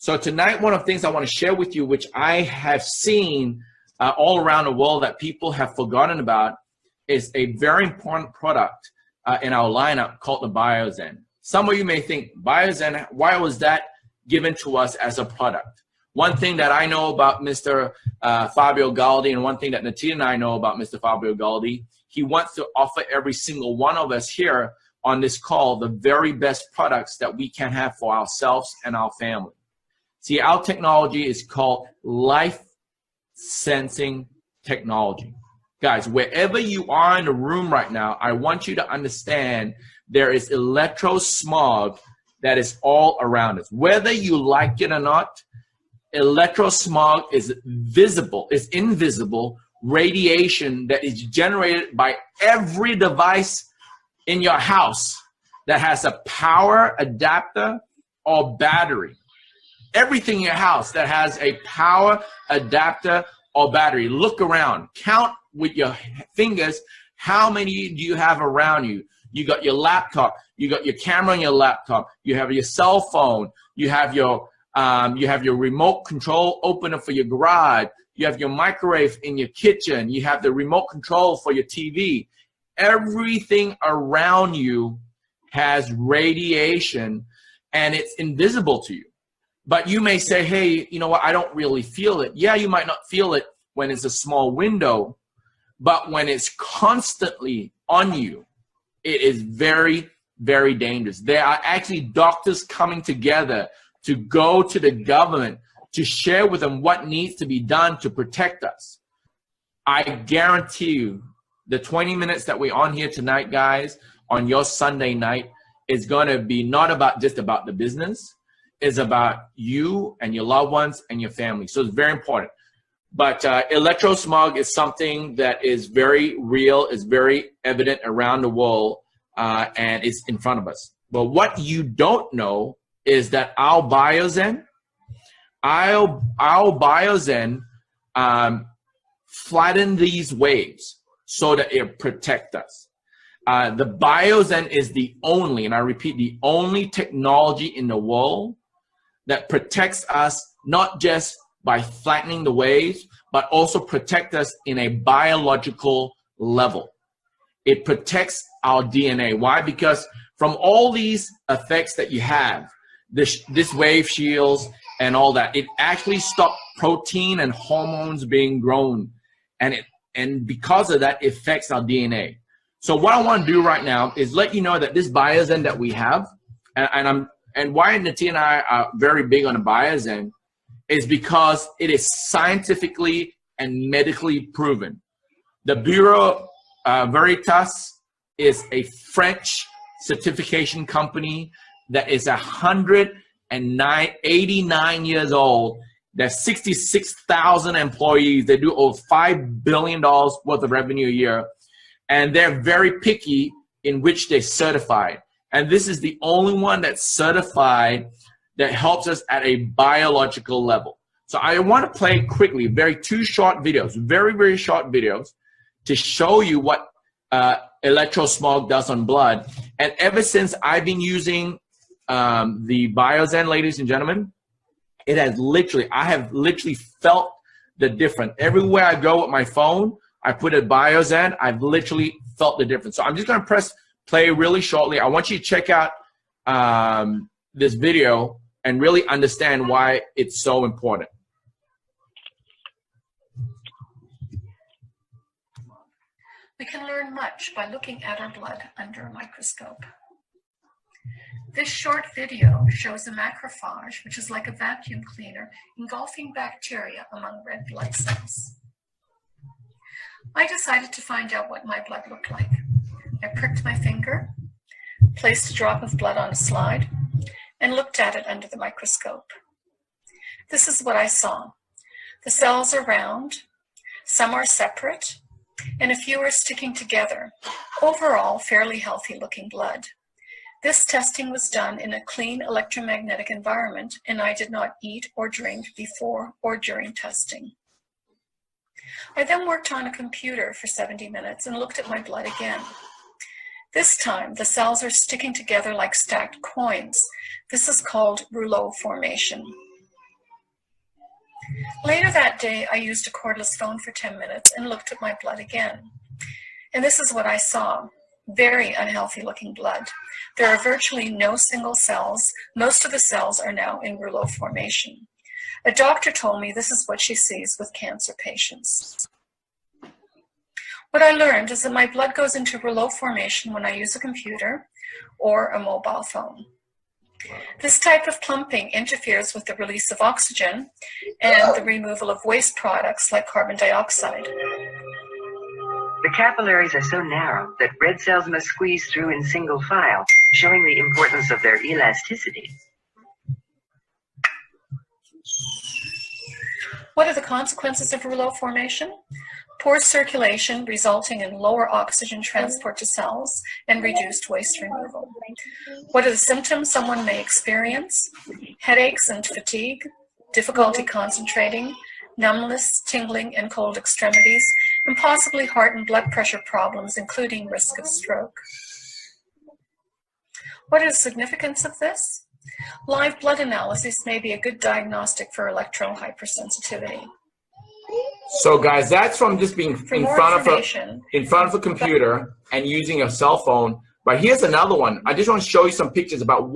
So tonight, one of the things I want to share with you, which I have seen all around the world that people have forgotten about, is a very important product in our lineup called the BioZen. Some of you may think, BioZen, why was that given to us as a product? One thing that I know about Mr. Fabio Galdi, and one thing that Natina and I know about Mr. Fabio Galdi, he wants to offer every single one of us here on this call the very best products that we can have for ourselves and our family. See, our technology is called life sensing technology. Guys, wherever you are in the room right now, I want you to understand there is electrosmog that is all around us. Whether you like it or not, electrosmog is visible, is invisible radiation that is generated by every device in your house that has a power adapter or battery. Everything in your house that has a power adapter or battery. Look around, count with your fingers how many do you have around you. You got your laptop, you got your camera on your laptop, you have your cell phone, you have your remote control opener for your garage, you have your microwave in your kitchen, you have the remote control for your TV. Everything around you has radiation and it's invisible to you. But you may say, hey, you know what, I don't really feel it. Yeah, you might not feel it when it's a small window, but when it's constantly on you, it is very, very dangerous. There are actually doctors coming together to go to the government to share with them what needs to be done to protect us. I guarantee you the 20 minutes that we're on here tonight, guys, on your Sunday night is going to be not about just about the business. It's about you and your loved ones and your family. So it's very important. But electrosmog is something that is very real, is very evident around the world, and it's in front of us. But what you don't know is that our BioZen flatten these waves so that it protects us. The BioZen is the only, and I repeat, the only technology in the world that protects us not just by flattening the waves, but also protect us in a biological level. It protects our DNA. Why? Because from all these effects that you have, this wave shields and all that, it actually stops protein and hormones being grown. And because of that, it affects our DNA. So what I want to do right now is let you know that this BioZen that we have, and why Natia and I are very big on the BioZen, is because it is scientifically and medically proven. The Bureau Veritas is a French certification company that is 189 years old. There's 66,000 employees. They do over $5 billion worth of revenue a year. And they're very picky in which they certify. And this is the only one that's certified that helps us at a biological level. So I want to play quickly, two short videos, very, very short videos to show you what electrosmog does on blood. And ever since I've been using the BioZen, ladies and gentlemen, I have literally felt the difference. Everywhere I go with my phone, I put a BioZen, I've literally felt the difference. So I'm just going to press play really shortly. I want you to check out this video and really understand why it's so important. We can learn much by looking at our blood under a microscope. This short video shows a macrophage, which is like a vacuum cleaner, engulfing bacteria among red blood cells. I decided to find out what my blood looked like. I pricked my finger, placed a drop of blood on a slide, and looked at it under the microscope. This is what I saw. The cells are round, some are separate, and a few are sticking together. Overall, fairly healthy looking blood. This testing was done in a clean electromagnetic environment, and I did not eat or drink before or during testing. I then worked on a computer for 70 minutes and looked at my blood again. This time, the cells are sticking together like stacked coins. This is called rouleau formation. Later that day, I used a cordless phone for 10 minutes and looked at my blood again. And this is what I saw. Very unhealthy looking blood. There are virtually no single cells. Most of the cells are now in rouleau formation. A doctor told me this is what she sees with cancer patients. What I learned is that my blood goes into rouleau formation when I use a computer or a mobile phone. This type of clumping interferes with the release of oxygen and the removal of waste products like carbon dioxide. The capillaries are so narrow that red cells must squeeze through in single file, showing the importance of their elasticity. What are the consequences of rouleau formation? Poor circulation resulting in lower oxygen transport to cells and reduced waste removal. What are the symptoms someone may experience? Headaches and fatigue, difficulty concentrating, numbness, tingling, and cold extremities, and possibly heart and blood pressure problems, including risk of stroke. What is the significance of this? Live blood analysis may be a good diagnostic for electrohypersensitivity. So guys, that's from just being in front of a computer and using a cell phone. But here's another one. I just want to show you some pictures about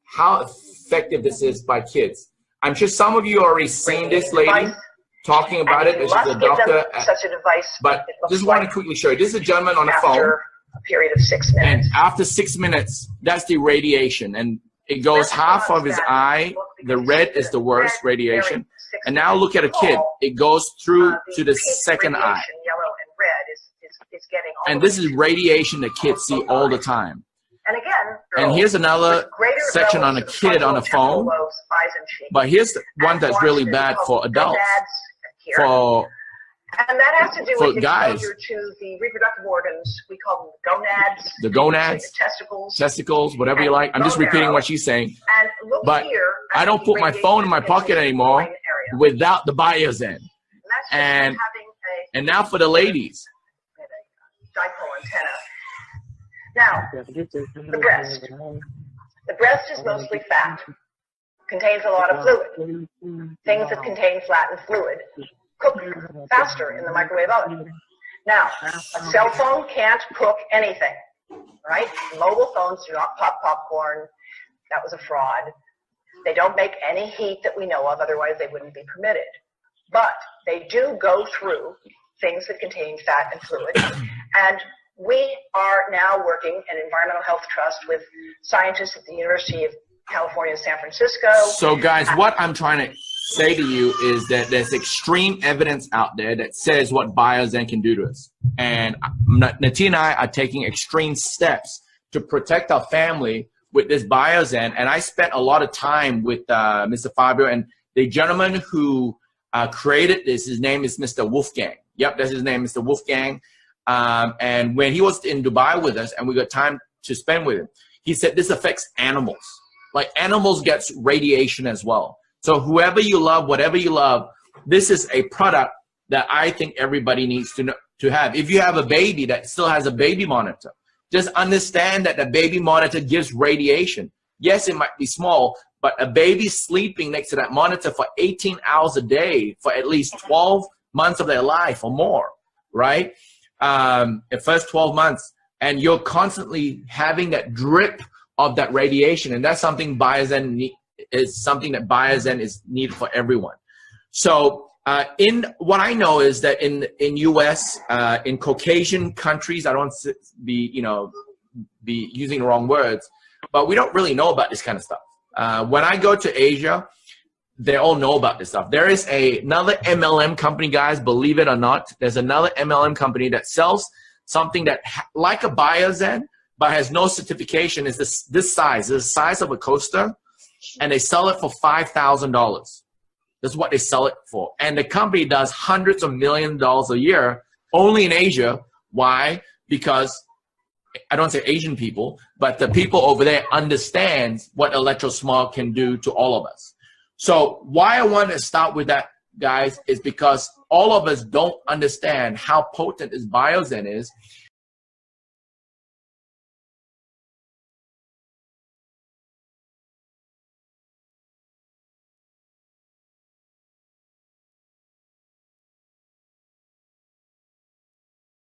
how effective this is by kids. I'm sure some of you already seen this lady talking about it. She's a doctor. Such a device, but just want to quickly show you. This is a gentleman on a phone. After a period of 6 minutes. And after 6 minutes, that's the radiation. And it goes half of his eye. The red is the worst radiation. And now look at a kid. It goes through to the second eye. Yellow and red is getting all and this is radiation that kids see all the time. And again, and here's another section on a kid on a phone. But here's the one that's really bad for adults. And that has to do with guys, exposure to the reproductive organs. We call them gonads. The gonads, the testicles, whatever you like. I'm just repeating what she's saying. And look but here, I don't put my phone in my pocket anymore without the BioZen. And now for the ladies. Dipole antenna. Now, the breast. The breast is mostly fat. Contains a lot of fluid. Things that contain fat and fluid cook faster in the microwave oven. Now, a cell phone can't cook anything, right? Mobile phones do not pop popcorn. That was a fraud. They don't make any heat that we know of, otherwise they wouldn't be permitted. But they do go through things that contain fat and fluid. And we are now working in Environmental Health Trust with scientists at the University of California, San Francisco. So guys, what I'm trying to say to you is that there's extreme evidence out there that says what BioZen can do to us. And Nati and I are taking extreme steps to protect our family with this BioZen. And I spent a lot of time with Mr. Fabio, and the gentleman who created this, his name is Mr. Wolfgang. Yep, that's his name, Mr. Wolfgang. And when he was in Dubai with us and we got time to spend with him, he said this affects animals. Like animals gets radiation as well. So whoever you love, whatever you love, this is a product that I think everybody needs to know, to have. If you have a baby that still has a baby monitor, just understand that the baby monitor gives radiation. Yes, it might be small, but a baby sleeping next to that monitor for 18 hours a day for at least 12 months of their life or more, right? The first 12 months, and you're constantly having that drip of that radiation, and that's something BioZen is something that BioZen is needed for everyone. So in what I know is that in US, in Caucasian countries, I don't be using the wrong words, but we don't really know about this kind of stuff. When I go to Asia, they all know about this stuff. There is another MLM company, guys, believe it or not. There's another MLM company that sells something that like a BioZen, but has no certification. Is this size? It's the size of a coaster, and they sell it for $5,000. That's what they sell it for. And the company does hundreds of millions of dollars a year only in Asia. Why? Because I don't say Asian people, but the people over there understand what electrosmog can do to all of us. So why I want to start with that, guys, is because all of us don't understand how potent this BioZen is.